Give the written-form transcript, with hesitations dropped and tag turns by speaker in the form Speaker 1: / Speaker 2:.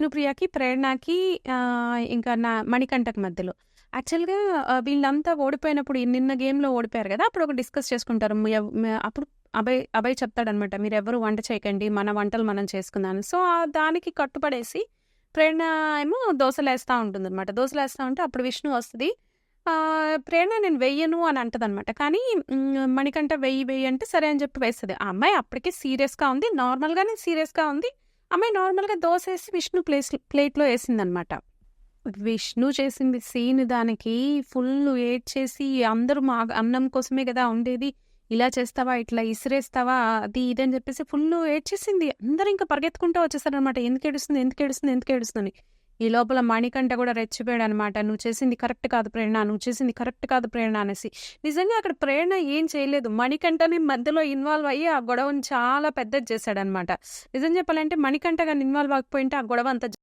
Speaker 1: విష్ణుప్రియకి, ప్రేరణకి ఇంకా మణికంఠకి మధ్యలో. యాక్చువల్‌గా వీళ్ళంతా ఓడిపోయినప్పుడు నిన్న గేమ్‌లో ఓడిపోయారు గదా! అప్పుడు ఒక డిస్కస్ చేసుకుంటారు. అప్పుడు అభయ్ చెప్తాడనమాట. మీరెవ్వరు వంట చేయకండి. మన వంటలు మనం చేసుకుందాం అని. సో, దానికి కట్టుబడేసి ప్రేరణ ఏమో దోసలేస్తా ఉంటుందనమాట. దోసలేస్తా ఉంటే అప్పుడు విష్ణు వస్తది. ప్రేరణ నేను వెయ్యను అని అంటదనమాట. కానీ మణికంఠ వెయ్యి అంటే సరే అని చెప్పి వేస్తది. ఆ అమ్మాయి అప్పటికి సీరియస్‌గా ఉంది. నార్మల్‌గానే సీరియస్‌గా ఉంది. అమ్మాయి నార్మల్‌గా దోసేసి విష్ణు ప్లేట్‌లో ఏసిందనమాట. విష్ణు చేసింది సీన్ దానికి ఫుల్లు ఏడ్చేసి అందరూ మా అన్నం కోసమే గదా ఉండేది. ఇలా చేస్తావా? ఇట్లా ఇసిరేస్తావా? అది ఇది అని చెప్పేసి ఫుల్లు ఏడ్చేసింది. అందరూ ఇంకా పరిగెత్తుకుంటూ వచ్చేసారనమాట. ఎందుకేడుస్తుంది? ఎందుకేడుస్తుంది? ఎందుకేడుస్తుందని. ఈ లోపల మణికంఠ కూడా రెచ్చిపోయాడనమాట. "నువ్వు చేసింది కరెక్ట్ కాదు ప్రేరణ. నువ్వు చేసింది కరెక్ట్ కాదు ప్రేరణ" అనేసి. నిజంగా అక్కడ ప్రేరణ ఏం చేయలేదు. మణికంఠని మధ్యలో ఇన్వాల్వ్ అయ్యి ఆ గొడవని చాలా పెద్దది చేశాడనమాట. నిజం చెప్పాలంటే మణికంఠ గాని ఇన్వాల్వ్ అవ్వకపోయుంటే ఆ గొడవ అంత